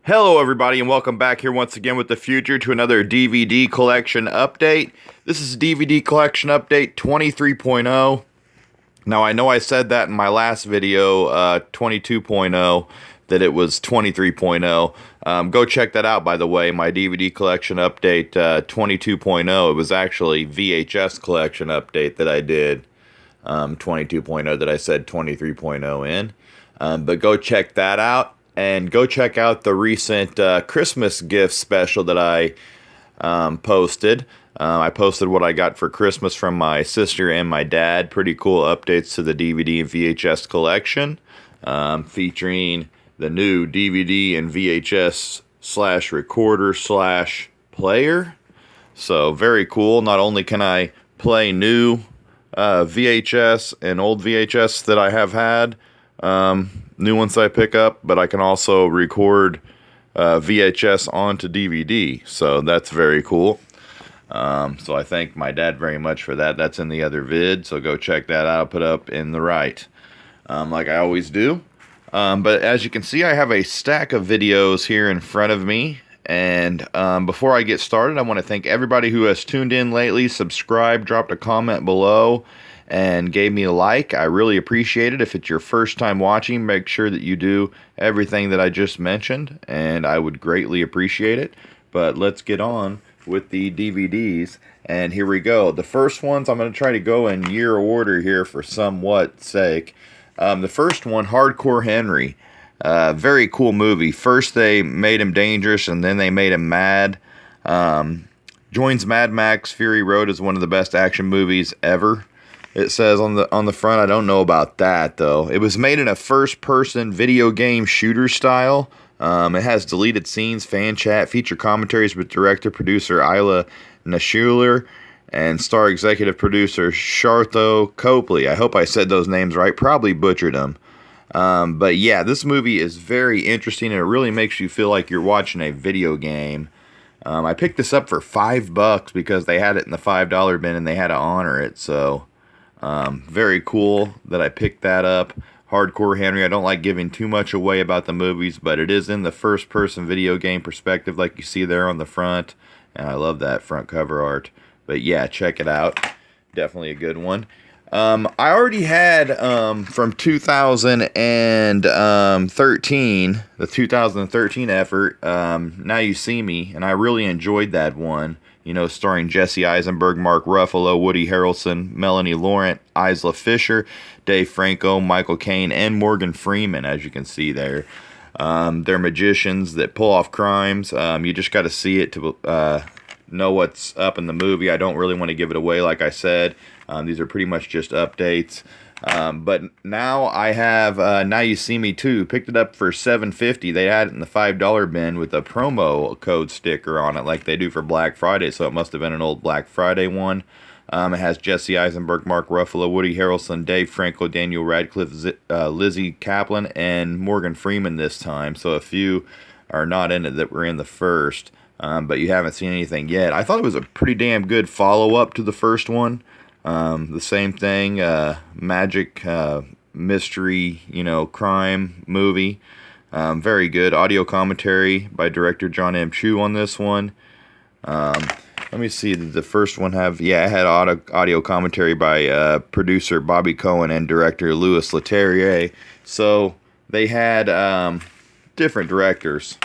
Hello everybody and welcome back here once again with the future to another DVD collection update. This is DVD collection update 23.0. Now I know I said that in my last video, 22.0, that it was 23.0. Go check that out, by the way, my DVD collection update 22.0. It was actually VHS collection update that I did, 22.0 that I said 23.0 in. But go check that out. And go check out the recent Christmas gift special that I posted. I posted what I got for Christmas from my sister and my dad. Pretty cool updates to the DVD and VHS collection, featuring the new DVD and VHS / recorder / player. So very cool. Not only can I play new VHS and old VHS that I have had, new ones I pick up, but I can also record VHS onto DVD, so that's very cool. So I thank my dad very much for that. That's in the other vid, so go check that out. I'll put up in the right, like I always do. But as you can see, I have a stack of videos here in front of me, and before I get started, I want to thank everybody who has tuned in lately, subscribed, dropped a comment below, and gave me a like. I really appreciate it. If it's your first time watching, make sure that you do everything that I just mentioned, and I would greatly appreciate it. But let's get on with the DVDs, and here we go. The first ones, I'm going to try to go in year order here for somewhat sake. The first one, Hardcore Henry. Very cool movie. First they made him dangerous, and then they made him mad. Joins Mad Max Fury Road as one of the best action movies ever. It says on the front. I don't know about that though. It was made in a first-person video game shooter style. It has deleted scenes, fan chat, feature commentaries with director producer Isla Nashuler and star executive producer Shartho Copley. I hope I said those names right. Probably butchered them. But yeah, this movie is very interesting, and it really makes you feel like you're watching a video game. I picked this up for $5 because they had it in the $5 bin and they had to honor it. So very cool that I picked that up. Hardcore Henry. I don't like giving too much away about the movies, but it is in the first-person video game perspective like you see there on the front, and I love that front cover art. But yeah, check it out. Definitely a good one. I already had from 2013, the 2013 effort, Now You See Me, and I really enjoyed that one. You know, starring Jesse Eisenberg, Mark Ruffalo, Woody Harrelson, Melanie Laurent, Isla Fisher, Dave Franco, Michael Caine, and Morgan Freeman, as you can see there. They're magicians that pull off crimes. You just got to see it to know what's up in the movie. I don't really want to give it away, like I said. These are pretty much just updates. But now I have Now You See Me 2. Picked it up for $7.50. They had it in the $5 bin with a promo code sticker on it like they do for Black Friday, so it must have been an old Black Friday one. It has Jesse Eisenberg, Mark Ruffalo, Woody Harrelson, Dave Franco, Daniel Radcliffe, Lizzie Kaplan, and Morgan Freeman this time. So a few are not in it that were in the first, but you haven't seen anything yet. I thought it was a pretty damn good follow-up to the first one. The same thing, magic, mystery, crime movie. Very good. Audio commentary by director John M. Chu on this one. Let me see, did the first one have, it had audio commentary by producer Bobby Cohen and director Louis Leterrier. So they had different directors.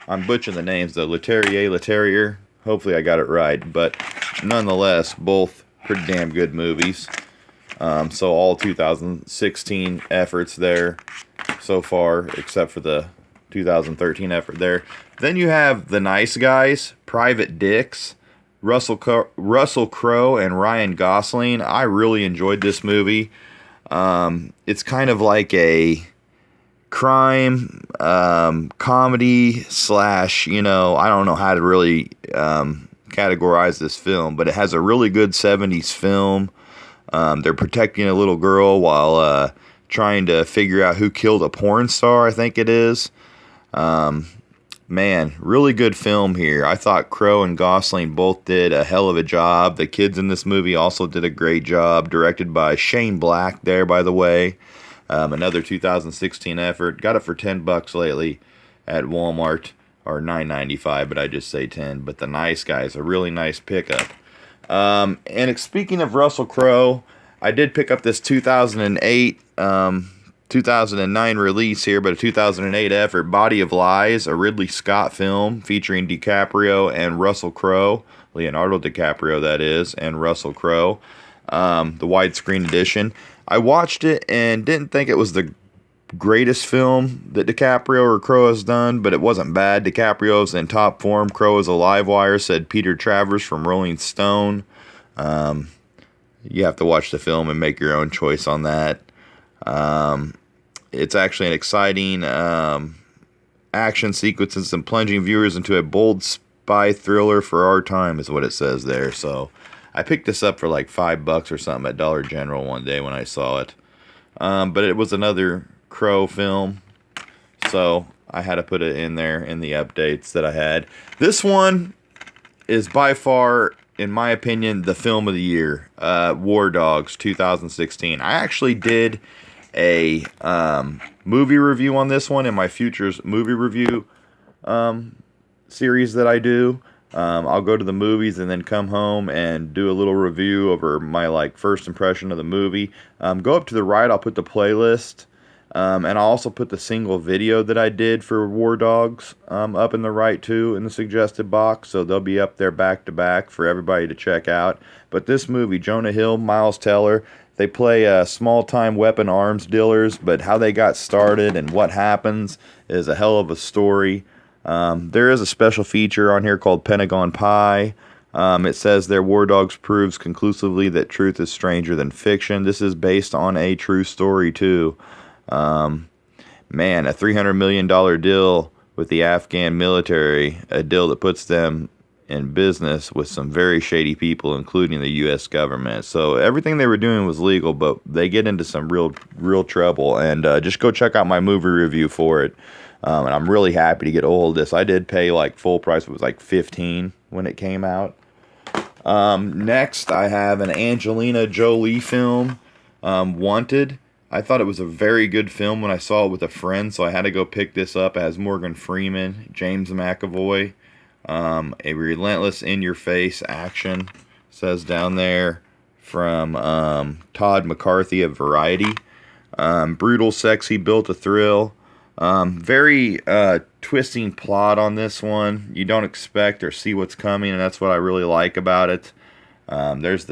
I'm butchering the names though, Leterrier. Hopefully I got it right, but nonetheless, both pretty damn good movies. So all 2016 efforts there so far, except for the 2013 effort there. Then you have The Nice Guys, Private Dicks, Russell Crowe, and Ryan Gosling. I really enjoyed this movie. It's kind of like a crime comedy / I don't know how to really categorize this film, but it has a really good 70s film. They're protecting a little girl while trying to figure out who killed a porn star, I think it is. Man, really good film here. I thought Crowe and Gosling both did a hell of a job. The kids in this movie also did a great job. Directed by Shane Black there, by the way. Another 2016 effort. Got it for $10 lately at Walmart. or $9.95, but I just say 10. But the Nice Guy is a really nice pickup. And speaking of Russell Crowe, I did pick up this 2008, 2009 release here, but a 2008 effort, Body of Lies, a Ridley Scott film featuring DiCaprio and Russell Crowe, Leonardo DiCaprio that is, and Russell Crowe, the widescreen edition. I watched it and didn't think it was the greatest film that DiCaprio or Crowe has done, but it wasn't bad. DiCaprio's in top form. Crowe is a live wire, said Peter Travers from Rolling Stone. You have to watch the film and make your own choice on that. It's actually an exciting action sequences and plunging viewers into a bold spy thriller for our time is what it says there. So I picked this up for like $5 or something at Dollar General one day when I saw it. But it was another Crowe film, so I had to put it in there in the updates that I had. This one is by far, in my opinion, the film of the year. War Dogs 2016. I actually did a movie review on this one in my Futures movie review series that I do. I'll go to the movies and then come home and do a little review over my first impression of the movie. Go up to the right, I'll put the playlist. And I'll also put the single video that I did for War Dogs up in the right too in the suggested box. So they'll be up there back to back for everybody to check out. But this movie, Jonah Hill, Miles Teller, they play small-time weapon arms dealers, but how they got started and what happens is a hell of a story. There is a special feature on here called Pentagon Pie. It says there, War Dogs proves conclusively that truth is stranger than fiction. This is based on a true story too. Man, a $300 million deal with the Afghan military, a deal that puts them in business with some very shady people, including the U.S. government. So everything they were doing was legal, but they get into some real trouble. And just go check out my movie review for it. And I'm really happy to get a hold of this. I did pay full price. It was $15 when it came out. Next, I have an Angelina Jolie film, Wanted. I thought it was a very good film when I saw it with a friend, so I had to go pick this up. It has Morgan Freeman, James McAvoy, a relentless in-your-face action, says down there, from Todd McCarthy of Variety. Brutal, sexy, built a thrill. Very twisting plot on this one. You don't expect or see what's coming, and that's what I really like about it. There's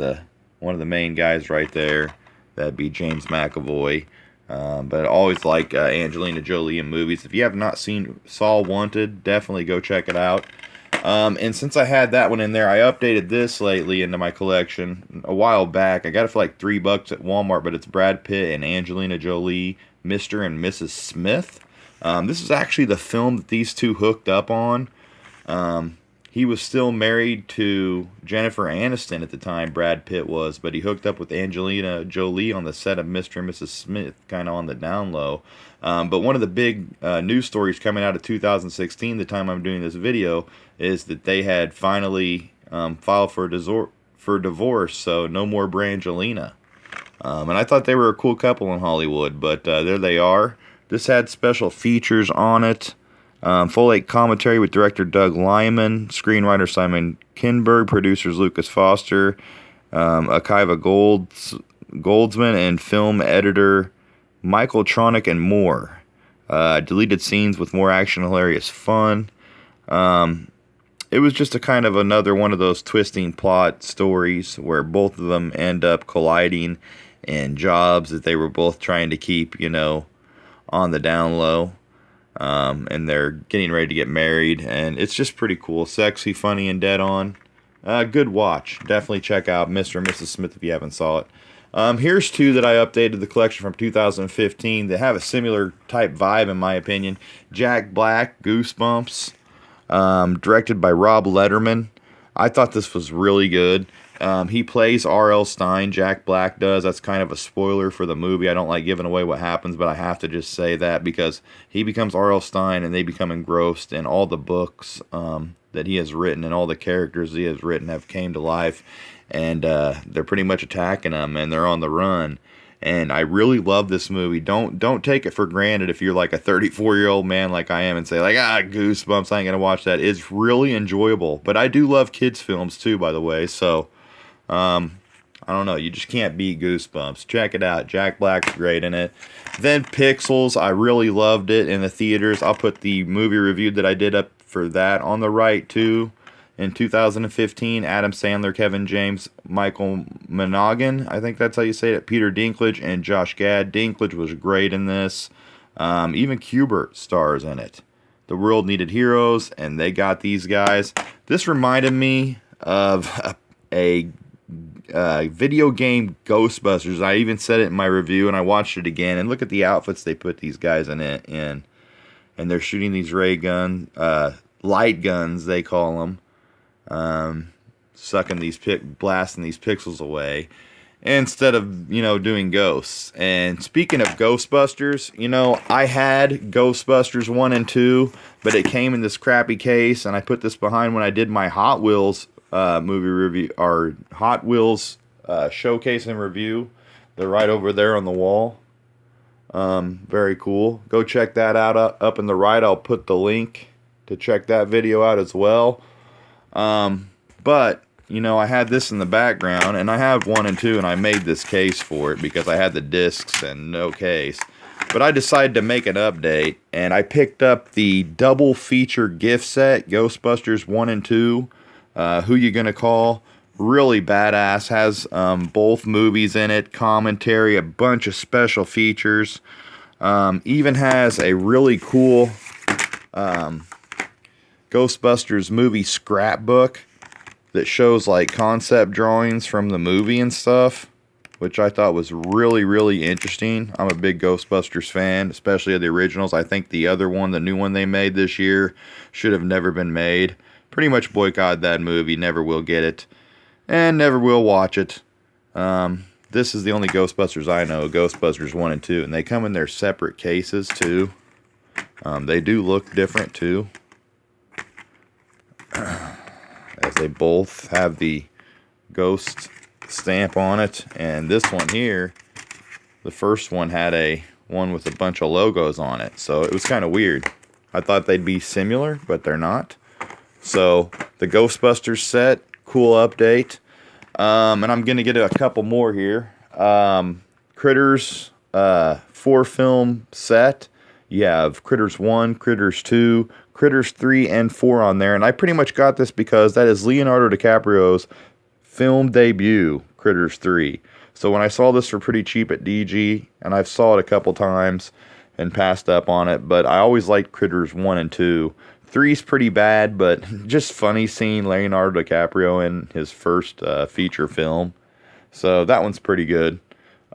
one of the main guys right there. That'd be James McAvoy. But I always like Angelina Jolie in movies. If you have not saw Wanted, definitely go check it out. And since I had that one in there, I updated this lately into my collection a while back. I got it for $3 at Walmart, but it's Brad Pitt and Angelina Jolie, Mr. and Mrs. Smith. This is actually the film that these two hooked up on. He was still married to Jennifer Aniston at the time, Brad Pitt was, but he hooked up with Angelina Jolie on the set of Mr. and Mrs. Smith, kind of on the down low. But one of the big news stories coming out of 2016, the time I'm doing this video, is that they had finally filed for divorce, so no more Brangelina. And I thought they were a cool couple in Hollywood, but there they are. This had special features on it. Full-length commentary with director Doug Liman, screenwriter Simon Kinberg, producers Lucas Foster, Akiva Goldsman, and film editor Michael Tronick, and more. Deleted scenes with more action, hilarious fun. It was just a kind of another one of those twisting plot stories where both of them end up colliding in jobs that they were both trying to keep, on the down low. And they're getting ready to get married, and it's just pretty cool. Sexy, funny, and dead on. Good watch. Definitely check out Mr. and Mrs. Smith if you haven't saw it. Here's two that I updated the collection from 2015 that have a similar type vibe, in my opinion. Jack Black, Goosebumps, directed by Rob Letterman. I thought this was really good. He plays R.L. Stine, Jack Black does. That's kind of a spoiler for the movie. I don't like giving away what happens, but I have to just say that because he becomes R.L. Stine and they become engrossed in all the books that he has written, and all the characters he has written have came to life, and they're pretty much attacking him, and they're on the run. And I really love this movie. Don't take it for granted if you're like a 34-year-old man like I am and say like, Goosebumps, I ain't gonna watch that. It's really enjoyable. But I do love kids films too, by the way. So I don't know. You just can't beat Goosebumps. Check it out. Jack Black's great in it. Then Pixels. I really loved it in the theaters. I'll put the movie review that I did up for that on the right too. In 2015, Adam Sandler, Kevin James, Michael Monaghan, I think that's how you say it, Peter Dinklage, and Josh Gad. Dinklage was great in this. Even Kubert stars in it. The world needed heroes, and they got these guys. This reminded me of a video game Ghostbusters. I even said it in my review, and I watched it again. And look at the outfits they put these guys in. And they're shooting these ray gun, light guns, they call them. Blasting these pixels away instead of, doing ghosts. And speaking of Ghostbusters, I had Ghostbusters 1 and 2, but it came in this crappy case, and I put this behind when I did my Hot Wheels movie review, or Hot Wheels showcase and review. They're right over there on the wall. Very cool. Go check that out up in the right. I'll put the link to check that video out as well. But, I had this in the background, and I have 1 and 2, and I made this case for it because I had the discs and no case. But I decided to make an update, and I picked up the double feature gift set, Ghostbusters 1 and 2, Who You Gonna Call? Really badass, has both movies in it, commentary, a bunch of special features, even has a really cool Ghostbusters movie scrapbook that shows like concept drawings from the movie and stuff, which I thought was really, really interesting. I'm a big Ghostbusters fan, especially of the originals. I think the other one, the new one they made this year, should have never been made. Pretty much boycotted that movie, never will get it, and never will watch it. This is the only Ghostbusters I know, Ghostbusters 1 and 2, and they come in their separate cases too. They do look different too, as they both have the ghost stamp on it. And this one here, the first one had a one with a bunch of logos on it, so it was kind of weird. I thought they'd be similar, but they're not. So the Ghostbusters set, cool update. And I'm gonna get a couple more here. Critters 4-film set. You have Critters 1, Critters 2, Critters 3, and 4 on there. And I pretty much got this because that is Leonardo DiCaprio's film debut, Critters 3. So when I saw this for pretty cheap at DG, and I've saw it a couple times and passed up on it, but I always liked Critters 1 and 2. 3's pretty bad, but just funny seeing Leonardo DiCaprio in his first feature film. So that one's pretty good.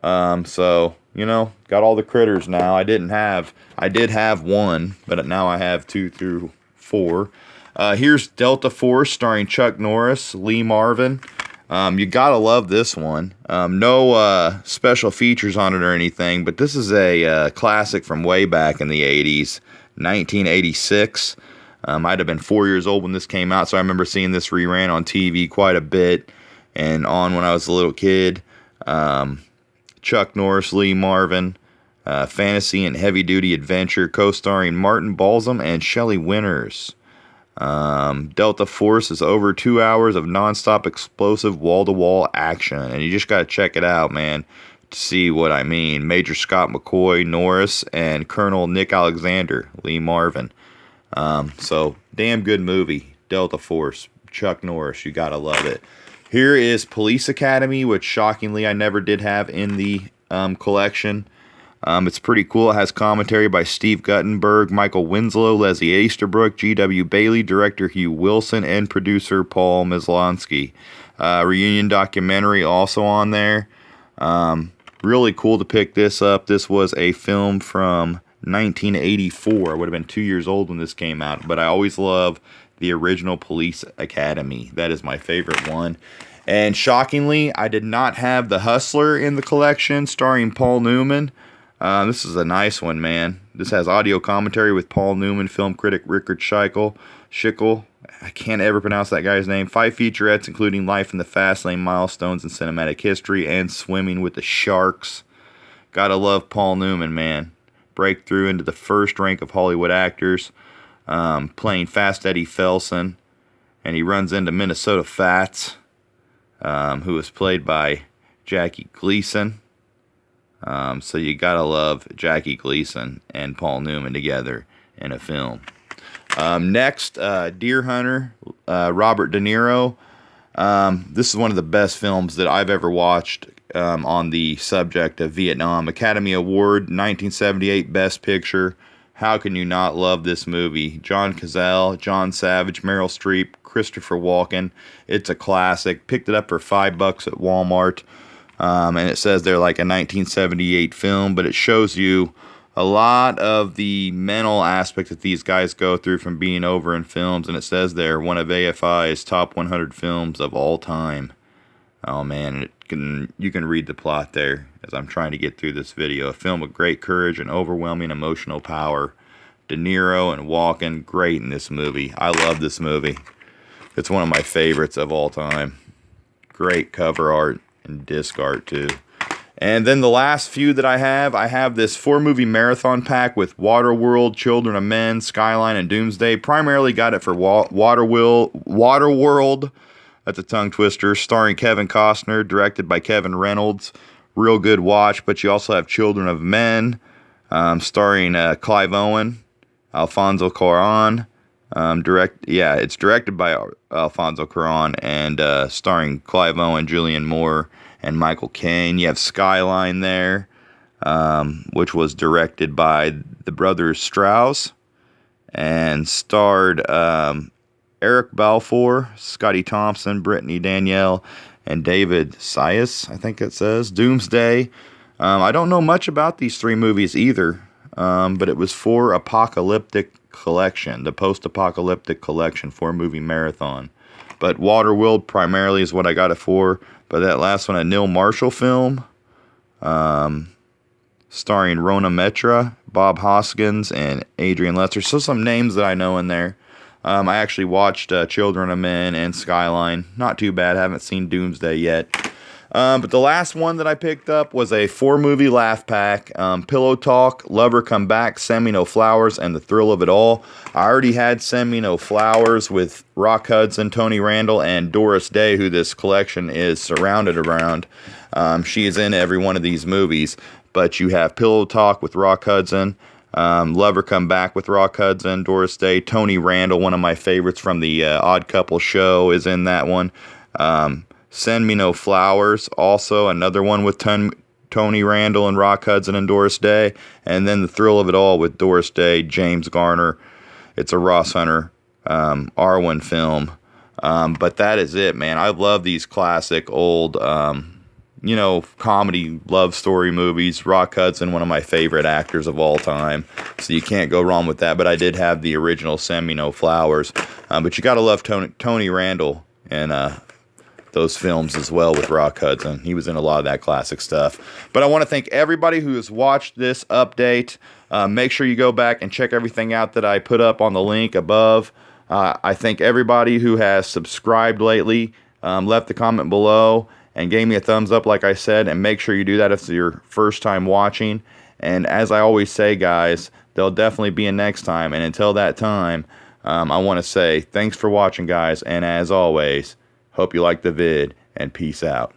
So, got all the critters now. I did have 1, but now I have 2 through 4. Here's Delta Force starring Chuck Norris, Lee Marvin. You gotta love this one. No special features on it or anything, but this is a classic from way back in the 80s, 1986. I'd have been 4 years old when this came out, so I remember seeing this reran on TV quite a bit and on when I was a little kid. Chuck Norris, Lee Marvin, fantasy and heavy-duty adventure, co-starring Martin Balsam and Shelley Winters. Delta Force is over 2 hours of non-stop explosive wall-to-wall action, and you just got to check it out, man, to see what I mean. Major Scott McCoy, Norris, and Colonel Nick Alexander, Lee Marvin. So, damn good movie, Delta Force, Chuck Norris, you gotta love it. Here is Police Academy, which shockingly I never did have in the collection. It's pretty cool. It has commentary by Steve Guttenberg, Michael Winslow, Leslie Easterbrook, G.W. Bailey, director Hugh Wilson, and producer Paul Maslonsky. Reunion documentary also on there. Really cool to pick this up. This was a film from 1984. I would have been 2 years old when this came out, but I always love the original Police Academy. That is my favorite one. And shockingly, I did not have The Hustler in the collection, starring Paul Newman. This is a nice one, man. This has audio commentary with Paul Newman, film critic Rickard Schickel. I can't ever pronounce that guy's name. 5 featurettes, including Life in the Fast Lane, Milestones in Cinematic History, and Swimming with the Sharks. Gotta love Paul Newman, man. Breakthrough into the first rank of Hollywood actors, playing Fast Eddie Felson, and he runs into Minnesota Fats, who was played by Jackie Gleason. So you gotta love Jackie Gleason and Paul Newman together in a film. Next, Deer Hunter, Robert De Niro. This is one of the best films that I've ever watched on the subject of Vietnam. Academy Award, 1978 Best Picture. How can you not love this movie? John Cazale, John Savage, Meryl Streep, Christopher Walken. It's a classic. Picked it up for $5 at Walmart. And it says they're like a 1978 film, but it shows you a lot of the mental aspect that these guys go through from being over in films. And it says they're one of AFI's top 100 films of all time. Oh man, you can read the plot there as I'm trying to get through this video. A film of great courage and overwhelming emotional power. De Niro and Walken, great in this movie. I love this movie. It's one of my favorites of all time. Great cover art and disc art too. And then the last few that I have this 4-movie marathon pack with Waterworld, Children of Men, Skyline, and Doomsday. Primarily got it for Waterworld. That's a tongue twister. Starring Kevin Costner, directed by Kevin Reynolds. Real good watch. But you also have Children of Men, starring Clive Owen, Alfonso Cuarón. It's directed by Alfonso Cuarón and starring Clive Owen, Julianne Moore, and Michael Caine. You have Skyline there, which was directed by the brothers Strauss and starred Eric Balfour, Scotty Thompson, Brittany Danielle, and David Sias, I think it says. Doomsday. I don't know much about these 3 movies either, but it was for Apocalyptic Collection, the post-apocalyptic collection 4-movie marathon. But Waterworld primarily is what I got it for. But that last one, a Neil Marshall film, starring Rona Metra, Bob Hoskins, and Adrian Lester. So some names that I know in there. I actually watched Children of Men and Skyline. Not too bad. Haven't seen Doomsday yet. But the last one that I picked up was a 4-movie laugh pack. Pillow Talk, Lover Come Back, Send Me No Flowers, and The Thrill of It All. I already had Send Me No Flowers with Rock Hudson, Tony Randall, and Doris Day, who this collection is surrounded around. She is in every one of these movies. But you have Pillow Talk with Rock Hudson, Lover Come Back with Rock Hudson, Doris Day, Tony Randall, one of my favorites from the Odd Couple show, is in that one. Send Me No Flowers, also another one with Tony Randall and Rock Hudson and Doris Day. And then The Thrill of It All with Doris Day, James Garner. It's a Ross Hunter Arwen film. But that is it, man. I love these classic old, comedy love story movies. Rock Hudson, one of my favorite actors of all time. So you can't go wrong with that. But I did have the original Send Me No Flowers. But you got to love Tony Randall and those films as well with Rock Hudson. He was in a lot of that classic stuff. But I want to thank everybody who has watched this update. Make sure you go back and check everything out that I put up on the link above. I thank everybody who has subscribed lately, left a comment below, and gave me a thumbs up like I said. And make sure you do that if it's your first time watching. And as I always say, guys, there'll definitely be a next time. And until that time, I want to say thanks for watching, guys. And as always, hope you liked the vid, and peace out.